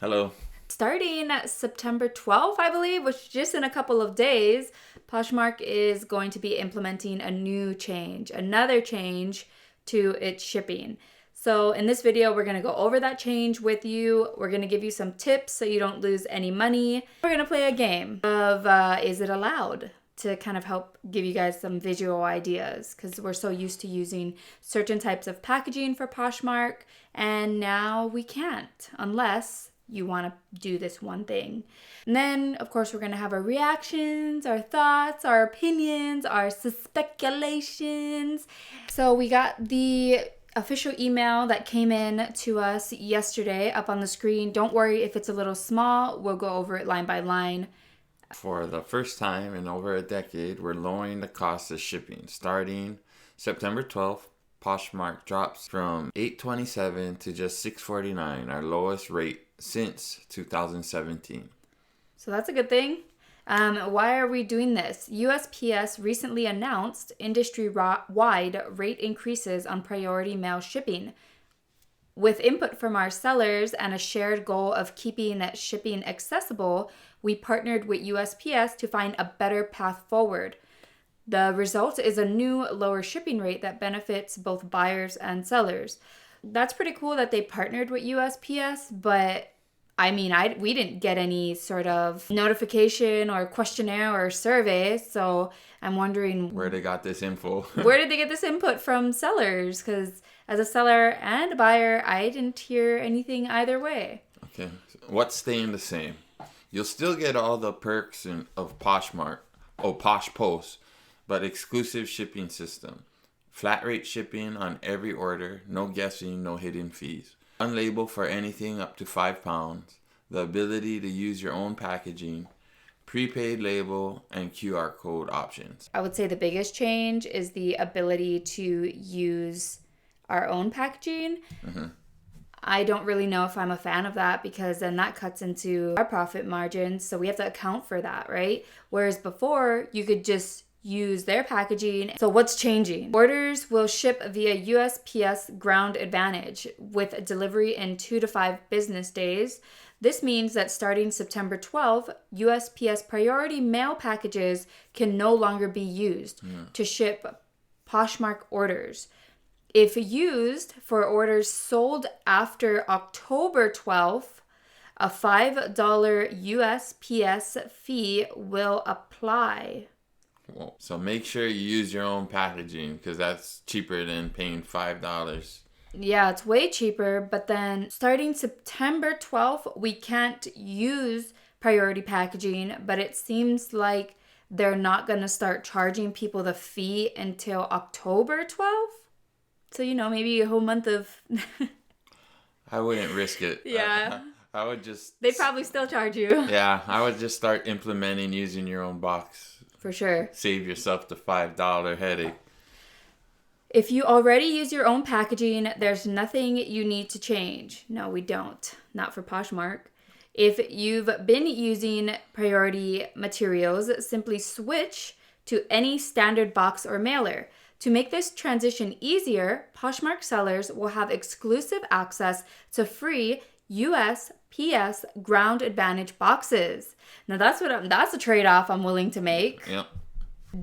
Hello. Starting September 12th, I believe, which is just in a couple of days, Poshmark is going to be implementing another change to its shipping. So in this video, we're going to go over that change with you. We're going to give you some tips so you don't lose any money. We're going to play a game of Is It Allowed? To kind of help give you guys some visual ideas, because we're so used to using certain types of packaging for Poshmark, and now we can't unless you want to do this one thing. And then, of course, we're going to have our reactions, our thoughts, our opinions, our speculations. So we got the official email that came in to us yesterday up on the screen. Don't worry if it's a little small. We'll go over it line by line. For the first time in over a decade, we're lowering the cost of shipping. Starting September 12th, Poshmark drops from $8.27 to just $6.49, our lowest rate since 2017. So that's a good thing. Why are we doing this? USPS recently announced industry-wide rate increases on priority mail shipping. With input from our sellers and a shared goal of keeping that shipping accessible, we partnered with USPS to find a better path forward. The result is a new lower shipping rate that benefits both buyers and sellers. That's pretty cool that they partnered with USPS, but we didn't get any sort of notification or questionnaire or survey, so I'm wondering where they got this info. Where did they get this input from sellers? Because as a seller and a buyer, I didn't hear anything either way. Okay, what's staying the same? You'll still get all the perks of Poshmark, Posh Post, but exclusive shipping system. Flat rate shipping on every order, no guessing, no hidden fees. Unlabeled for anything up to £5. The ability to use your own packaging, prepaid label, and QR code options. I would say the biggest change is the ability to use our own packaging. Mm-hmm. I don't really know if I'm a fan of that, because then that cuts into our profit margins. So we have to account for that, right? Whereas before, you could just use their packaging. So what's changing? Orders will ship via USPS Ground Advantage with delivery in 2 to 5 business days. This means that starting September 12th, USPS Priority Mail packages can no longer be used to ship Poshmark orders. If used for orders sold after October 12th, a $5 USPS fee will apply. Well, so make sure you use your own packaging, because that's cheaper than paying $5. Yeah, it's way cheaper, but then starting September 12th, we can't use priority packaging, but it seems like they're not going to start charging people the fee until October 12th. So, maybe a whole month of... I wouldn't risk it. Yeah. I would just... They probably still charge you. Yeah, I would just start implementing using your own box. For sure. Save yourself the $5 headache. If you already use your own packaging, there's nothing you need to change. No, we don't. Not for Poshmark. If you've been using priority materials, simply switch to any standard box or mailer. To make this transition easier, Poshmark sellers will have exclusive access to free USPS Ground Advantage boxes. Now that's a trade-off I'm willing to make. Yep.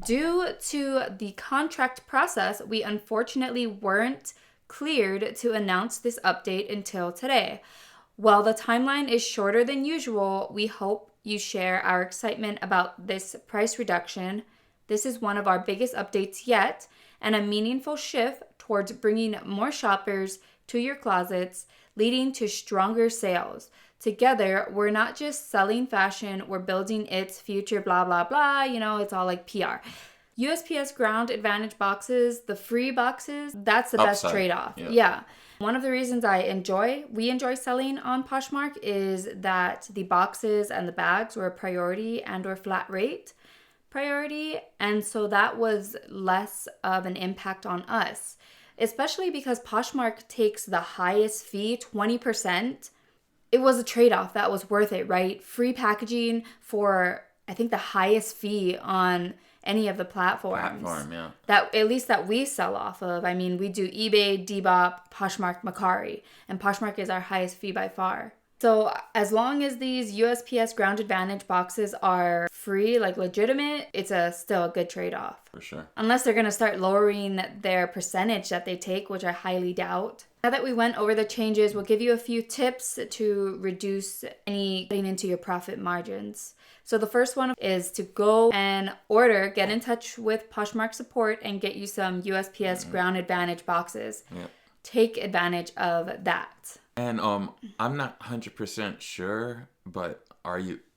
Due to the contract process, we unfortunately weren't cleared to announce this update until today. While the timeline is shorter than usual, we hope you share our excitement about this price reduction. This is one of our biggest updates yet, and a meaningful shift towards bringing more shoppers to your closets, leading to stronger sales. Together, we're not just selling fashion, we're building its future, blah, blah, blah. It's all like PR. USPS Ground Advantage boxes, the free boxes, that's the best trade-off. Yep. Yeah. One of the reasons we enjoy selling on Poshmark is that the boxes and the bags were a priority and or flat rate priority. And so that was less of an impact on us, especially because Poshmark takes the highest fee, 20%. It was a trade-off that was worth it, right? Free packaging for, I think, the highest fee on any of the platforms. Yeah. That at least that we sell off of. We do eBay, Depop, Poshmark, Mercari, and Poshmark is our highest fee by far. So as long as these USPS Ground Advantage boxes are free, like legitimate, it's still a good trade-off. For sure. Unless they're going to start lowering their percentage that they take, which I highly doubt. Now that we went over the changes, we'll give you a few tips to reduce any cutting into your profit margins. So the first one is to go and get in touch with Poshmark support and get you some USPS Ground Advantage boxes. Yep. Take advantage of that. And I'm not 100% sure, but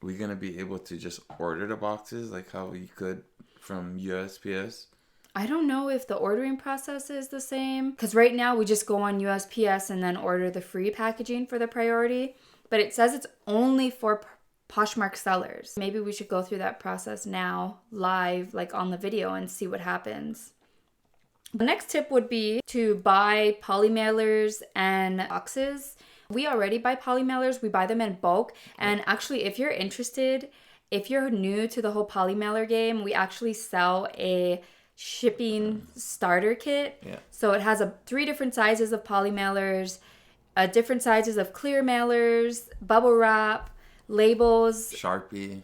we gonna be able to just order the boxes like how we could from USPS? I don't know if the ordering process is the same, because right now we just go on USPS and then order the free packaging for the priority, but it says it's only for Poshmark sellers. Maybe we should go through that process now, live, like on the video, and see what happens. The next tip would be to buy poly mailers and boxes. We already buy poly mailers. We buy them in bulk. And actually, if you're interested, if you're new to the whole poly mailer game, we actually sell a shipping starter kit. Yeah. So it has 3 different sizes of poly mailers, different sizes of clear mailers, bubble wrap, labels, Sharpie,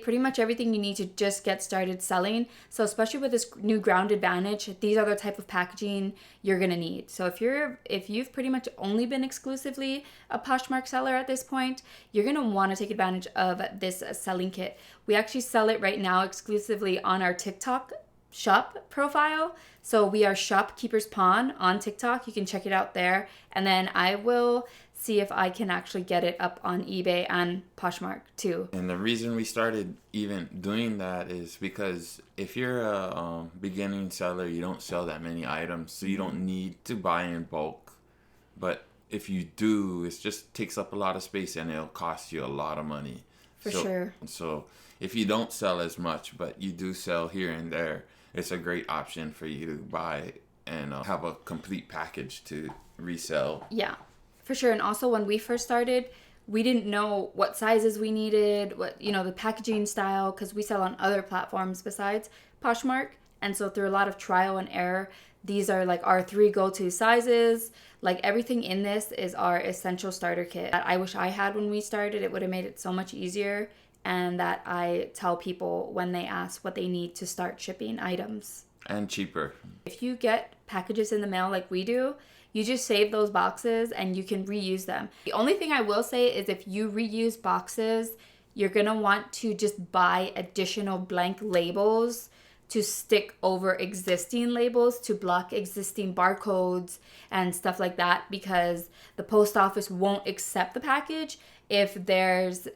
pretty much everything you need to just get started selling. So especially with this new Ground Advantage, these are the type of packaging you're gonna need. So if you've pretty much only been exclusively a Poshmark seller at this point, you're gonna want to take advantage of this selling kit. We actually sell it right now exclusively on our TikTok shop profile. So we are Shopkeeper's Pawn on TikTok. You can check it out there. And then I will see if I can actually get it up on eBay and Poshmark too. And the reason we started even doing that is because if you're a beginning seller, you don't sell that many items, so you don't need to buy in bulk. But if you do, it just takes up a lot of space and it'll cost you a lot of money. For sure. So if you don't sell as much, but you do sell here and there, it's a great option for you to buy and have a complete package to resell. Yeah. For sure. And also when we first started, we didn't know what sizes we needed, the packaging style, because we sell on other platforms besides Poshmark. And so through a lot of trial and error, these are like our 3 go-to sizes. Like everything in this is our essential starter kit that I wish I had when we started. It would have made it so much easier. And that I tell people when they ask what they need to start shipping items. And cheaper. If you get packages in the mail like we do, you just save those boxes and you can reuse them. The only thing I will say is if you reuse boxes, you're going to want to just buy additional blank labels to stick over existing labels to block existing barcodes and stuff like that, because the post office won't accept the package if there's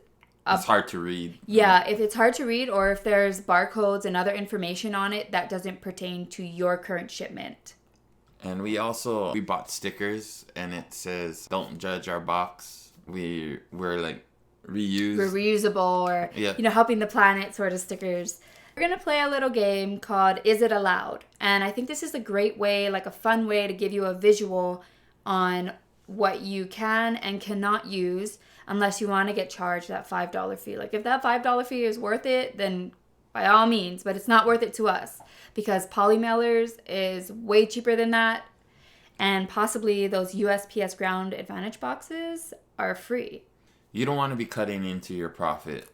it's hard to read. Yeah, if it's hard to read or if there's barcodes and other information on it that doesn't pertain to your current shipment. And we bought stickers and it says, "Don't judge our box." We're like reused. We're reusable or, helping the planet sort of stickers. We're going to play a little game called Is It Allowed? And I think this is a great way, like a fun way to give you a visual on what you can and cannot use unless you want to get charged that $5 fee. Like if that $5 fee is worth it, then by all means, but it's not worth it to us because poly mailers is way cheaper than that. And possibly those USPS Ground Advantage boxes are free. You don't want to be cutting into your profit,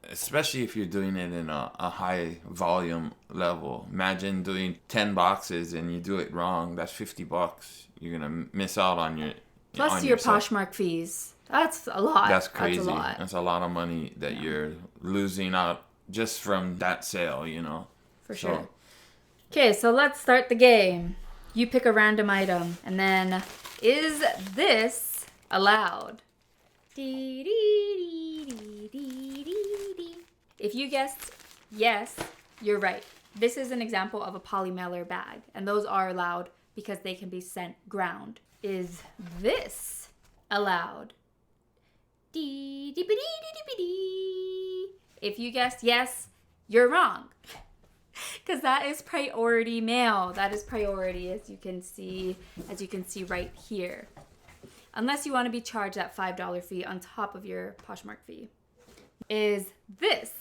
especially if you're doing it in a high volume level. Imagine doing 10 boxes and you do it wrong. That's $50. You're going to miss out on your... Plus your Poshmark fees. That's a lot. That's crazy. That's a lot of money that you're losing out just from that sale, For sure. Okay, so let's start the game. You pick a random item, and then, is this allowed? If you guessed yes, you're right. This is an example of a poly mailer bag, and those are allowed because they can be sent ground. Is this allowed? If you guessed yes, you're wrong. Because that is priority mail. That is priority, as you can see right here. Unless you want to be charged that $5 fee on top of your Poshmark fee. Is this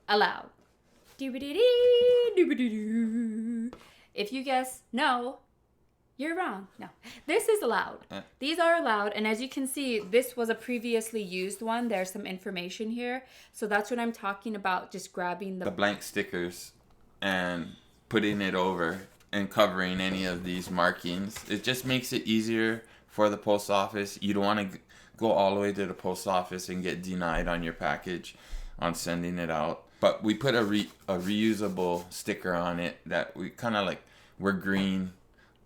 allowed? If you guess no, You're wrong. No. This is allowed. These are allowed. And as you can see, this was a previously used one. There's some information here. So that's what I'm talking about, just grabbing The blank stickers and putting it over and covering any of these markings. It just makes it easier for the post office. You don't want to go all the way to the post office and get denied on your package on sending it out. But we put a reusable sticker on it that we kind of like, we're green.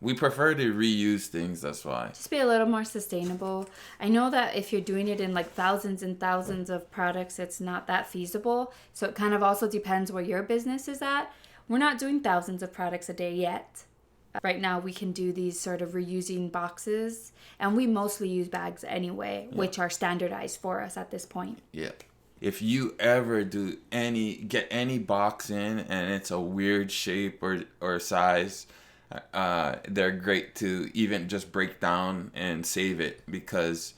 We prefer to reuse things, that's why. Just be a little more sustainable. I know that if you're doing it in like thousands and thousands of products, it's not that feasible. So it kind of also depends where your business is at. We're not doing thousands of products a day yet. Right now we can do these sort of reusing boxes, and we mostly use bags anyway, which are standardized for us at this point. Yeah. If you ever get any box in and it's a weird shape or size, they're great to even just break down and save it, because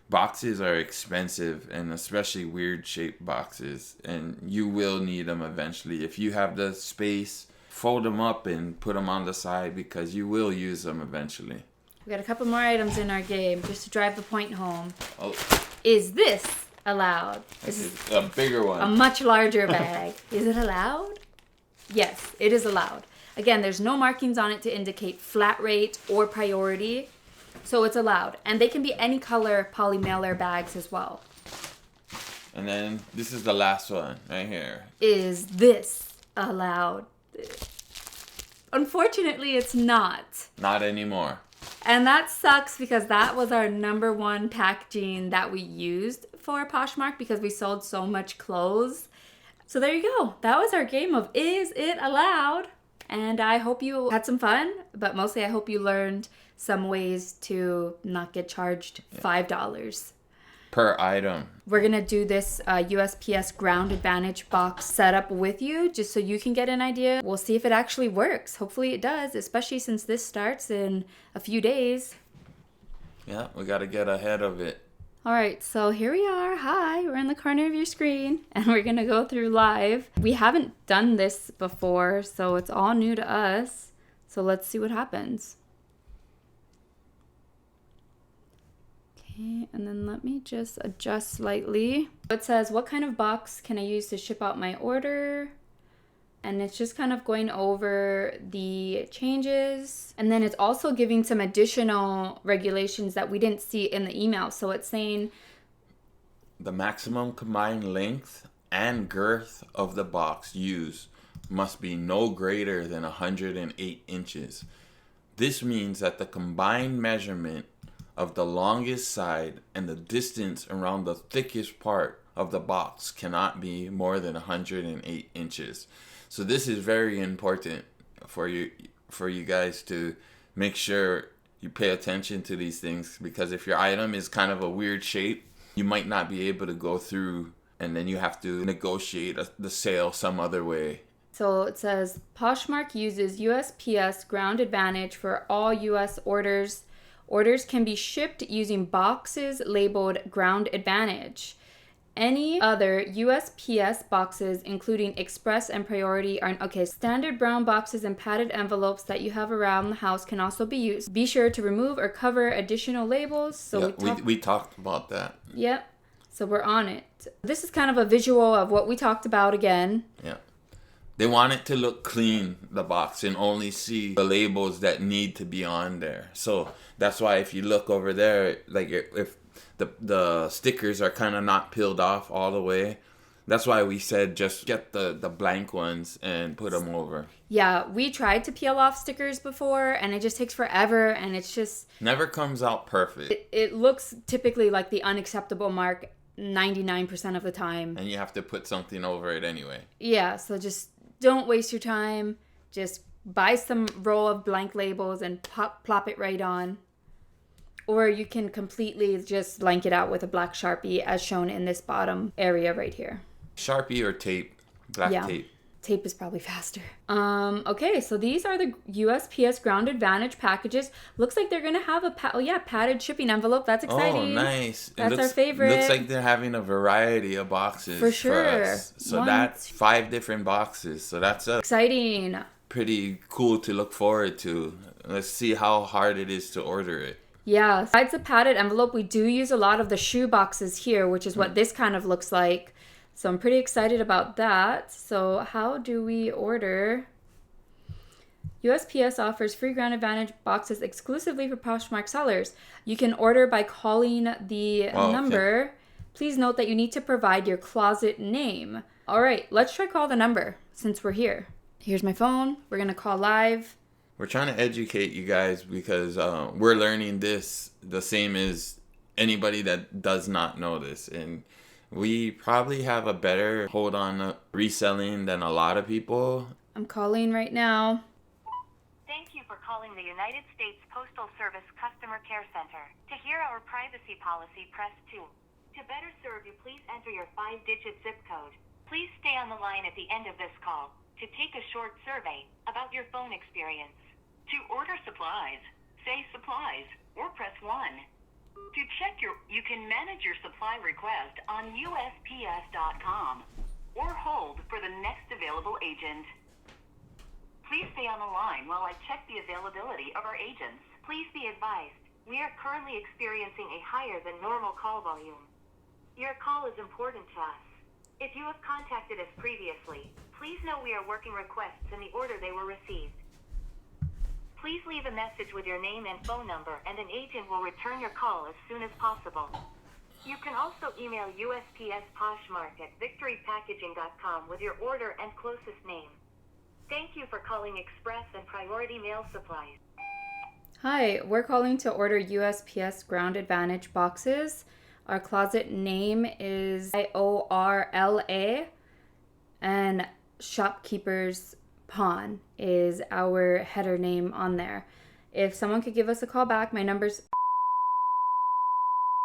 boxes are expensive, and especially weird shaped boxes, and you will need them eventually. If you have the space, fold them up and put them on the side, because you will use them eventually. We got a couple more items in our game just to drive the point home. Oh. Is this allowed? This is a bigger one. A much larger bag. Is it allowed? Yes, it is allowed. Again, there's no markings on it to indicate flat rate or priority, so it's allowed. And they can be any color poly mailer bags as well. And then this is the last one right here. Is this allowed? Unfortunately, it's not. Not anymore. And that sucks, because that was our number one packaging that we used for Poshmark, because we sold so much clothes. So there you go. That was our game of Is It Allowed? And I hope you had some fun, but mostly I hope you learned some ways to not get charged $5 per item. We're going to do this USPS Ground Advantage box setup with you, just so you can get an idea. We'll see if it actually works. Hopefully it does, especially since this starts in a few days. Yeah, we got to get ahead of it. All right, so here we are. Hi, we're in the corner of your screen, and we're going to go through live. We haven't done this before, so it's all new to us. So let's see what happens. Okay, and then let me just adjust slightly. It says, what kind of box can I use to ship out my order? And it's just kind of going over the changes. And then it's also giving some additional regulations that we didn't see in the email. So it's saying the maximum combined length and girth of the box used must be no greater than 108 inches. This means that the combined measurement of the longest side and the distance around the thickest part of the box cannot be more than 108 inches. So this is very important for you guys to make sure you pay attention to these things, because if your item is kind of a weird shape, you might not be able to go through, and then you have to negotiate the sale some other way. So it says Poshmark uses USPS Ground Advantage for all US orders. Orders can be shipped using boxes labeled Ground Advantage. Any other USPS boxes, including Express and Priority, are standard brown boxes and padded envelopes that you have around the house can also be used. Be sure to remove or cover additional labels. So we talked about that. Yep. So we're on it. This is kind of a visual of what we talked about again. Yeah. They want it to look clean, the box, and only see the labels that need to be on there. So that's why if you look over there, like if the stickers are kind of not peeled off all the way, that's why we said just get the blank ones and put them over. Yeah, we tried to peel off stickers before, and it just takes forever, and it's just never comes out perfect. It looks typically like the unacceptable mark 99% of the time. And you have to put something over it anyway. Yeah, so just don't waste your time. Just buy some roll of blank labels and plop it right on. Or you can completely just blank it out with a black Sharpie, as shown in this bottom area right here. Sharpie or tape? Black tape. Tape is probably faster. Okay, so these are the USPS Ground Advantage packages. Looks like they're going to have a padded shipping envelope. That's exciting. Oh, nice. That's our favorite. Looks like they're having a variety of boxes for sure. For us. So that's 5 different boxes. So that's exciting. Pretty cool to look forward to. Let's see how hard it is to order it. Yeah, besides the padded envelope, we do use a lot of the shoe boxes here, which is what this kind of looks like. So I'm pretty excited about that. So how do we order? USPS offers free Ground Advantage boxes exclusively for Poshmark sellers. You can order by calling the number. Okay. Please note that you need to provide your closet name. All right, let's try call the number since we're here. Here's my phone. We're going to call live. We're trying to educate you guys because we're learning this the same as anybody that does not know this. And we probably have a better hold on reselling than a lot of people. I'm calling right now. Thank you for calling the United States Postal Service Customer Care Center. To hear our privacy policy, press 2. To better serve you, please enter your 5-digit zip code. Please stay on the line at the end of this call to take a short survey about your phone experience. To order supplies, say supplies or press 1. To check you can manage your supply request on USPS.com or hold for the next available agent. Please stay on the line while I check the availability of our agents. Please be advised, we are currently experiencing a higher than normal call volume. Your call is important to us. If you have contacted us previously, please know we are working requests in the order they were received. Please leave a message with your name and phone number, and an agent will return your call as soon as possible. You can also email USPS Poshmark at victorypackaging.com with your order and closest name. Thank you for calling Express and Priority Mail Supplies. Hi, we're calling to order USPS Ground Advantage boxes. Our closet name is IORLA, and Shopkeeper's Pawn is our header name on there. If someone could give us a call back, my number's...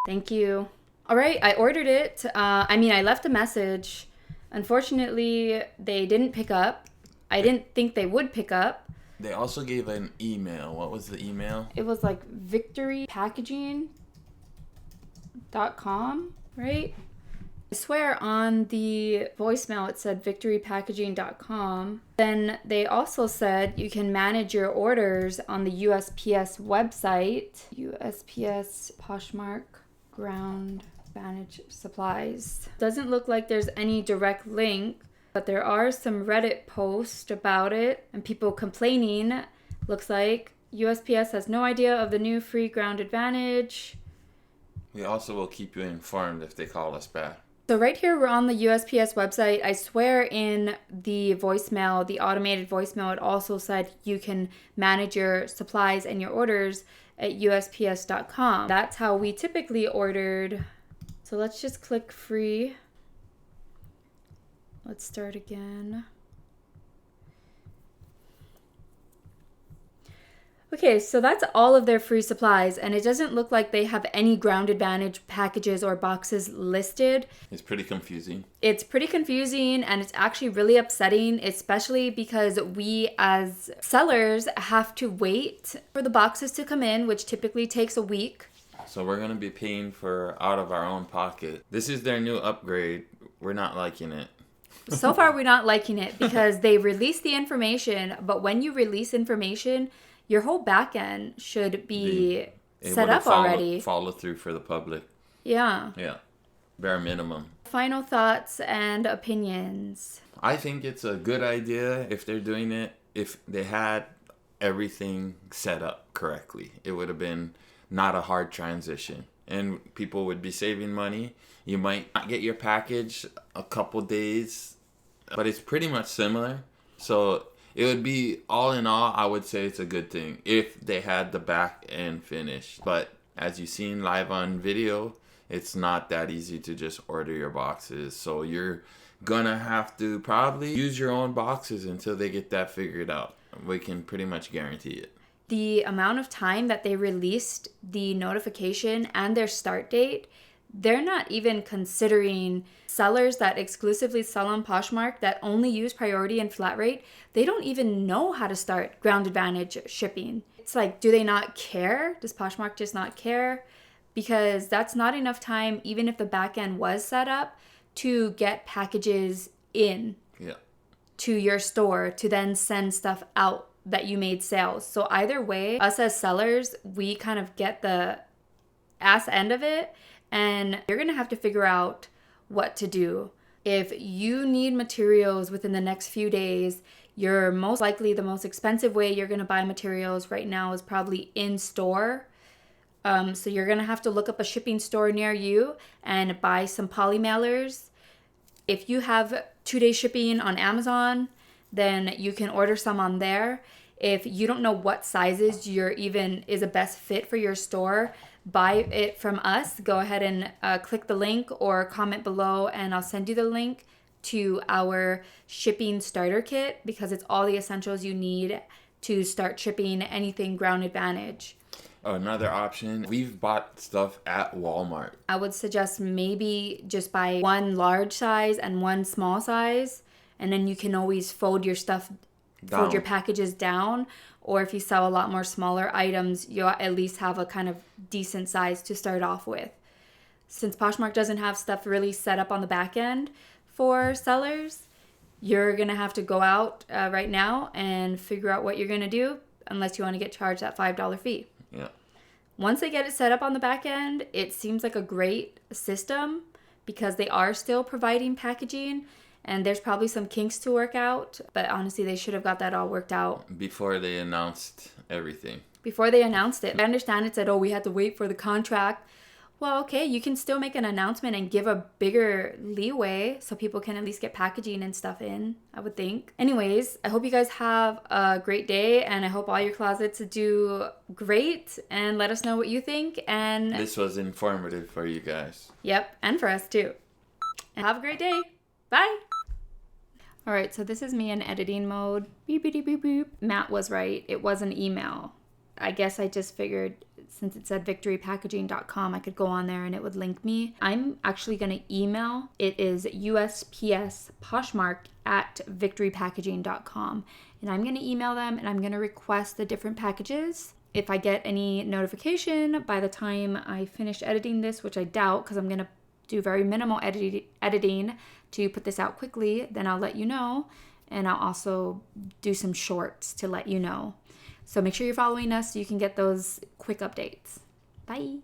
Thank you. All right, I ordered it. I left a message. Unfortunately, they didn't pick up. I didn't think they would pick up. They also gave an email. What was the email? It was like victorypackaging.com, right? I swear on the voicemail it said victorypackaging.com. Then they also said you can manage your orders on the USPS website. USPS Poshmark Ground Advantage supplies. Doesn't look like there's any direct link, but there are some Reddit posts about it and people complaining. Looks like USPS has no idea of the new free Ground Advantage. We also will keep you informed if they call us back. So right here, we're on the USPS website. I swear in the voicemail, the automated voicemail, it also said you can manage your supplies and your orders at USPS.com. That's how we typically ordered. So let's just click free. Let's start again. Okay, so that's all of their free supplies, and it doesn't look like they have any Ground Advantage packages or boxes listed. It's pretty confusing. It's pretty confusing, and it's actually really upsetting, especially because we as sellers have to wait for the boxes to come in, which typically takes a week. So we're going to be paying for out of our own pocket. This is their new upgrade. We're not liking it. So far, we're not liking it because they release the information, but when you release information, your whole back end should be set up already. Follow through for the public. Yeah. Yeah. Bare minimum. Final thoughts and opinions. I think it's a good idea if they're doing it. If they had everything set up correctly, it would have been not a hard transition. And people would be saving money. You might not get your package a couple days, but it's pretty much similar. So it would be, all in all, I would say it's a good thing if they had the back end finished. But as you've seen live on video, it's not that easy to just order your boxes. So you're gonna have to probably use your own boxes until they get that figured out. We can pretty much guarantee it. The amount of time that they released the notification and their start date, they're not even considering sellers that exclusively sell on Poshmark that only use priority and flat rate. They don't even know how to start Ground Advantage shipping. It's like, do they not care? Does Poshmark just not care? Because that's not enough time, even if the back end was set up, to get packages in to your store to then send stuff out that you made sales. So either way, us as sellers, we kind of get the ass end of it, and you're gonna have to figure out what to do. If you need materials within the next few days, you're most likely the most expensive way you're gonna buy materials right now is probably in store. So you're gonna have to look up a shipping store near you and buy some poly mailers. If you have 2-day shipping on Amazon, then you can order some on there. If you don't know what sizes is a best fit for your store, buy it from us. Go ahead and click the link or comment below, and I'll send you the link to our shipping starter kit, because it's all the essentials you need to start shipping anything Ground Advantage. Another option, we've bought stuff at Walmart. I would suggest maybe just buy one large size and one small size, and then you can always fold your packages down. Or if you sell a lot more smaller items, you'll at least have a kind of decent size to start off with. Since Poshmark doesn't have stuff really set up on the back end for sellers, you're going to have to go out right now and figure out what you're going to do, unless you want to get charged that $5 fee. Yeah. Once they get it set up on the back end, it seems like a great system because they are still providing packaging, and there's probably some kinks to work out, but honestly, they should have got that all worked out Before they announced everything. before they announced it. I understand it said, oh, we had to wait for the contract. Well, okay, you can still make an announcement and give a bigger leeway so people can at least get packaging and stuff in, I would think. Anyways, I hope you guys have a great day, and I hope all your closets do great, and let us know what you think. And This was informative for you guys. yep, and for us too. And have a great day. Bye. All right, so this is me in editing mode. Beep, beep, beep, beep. Matt was right. It was an email. I guess I just figured since it said victorypackaging.com, I could go on there and it would link me. I'm actually going to email. It is USPS Poshmark at victorypackaging.com. And I'm going to email them and I'm going to request the different packages. If I get any notification by the time I finish editing this, which I doubt because I'm going to do very minimal editing to put this out quickly, then I'll let you know. And I'll also do some shorts to let you know. So make sure you're following us so you can get those quick updates. Bye.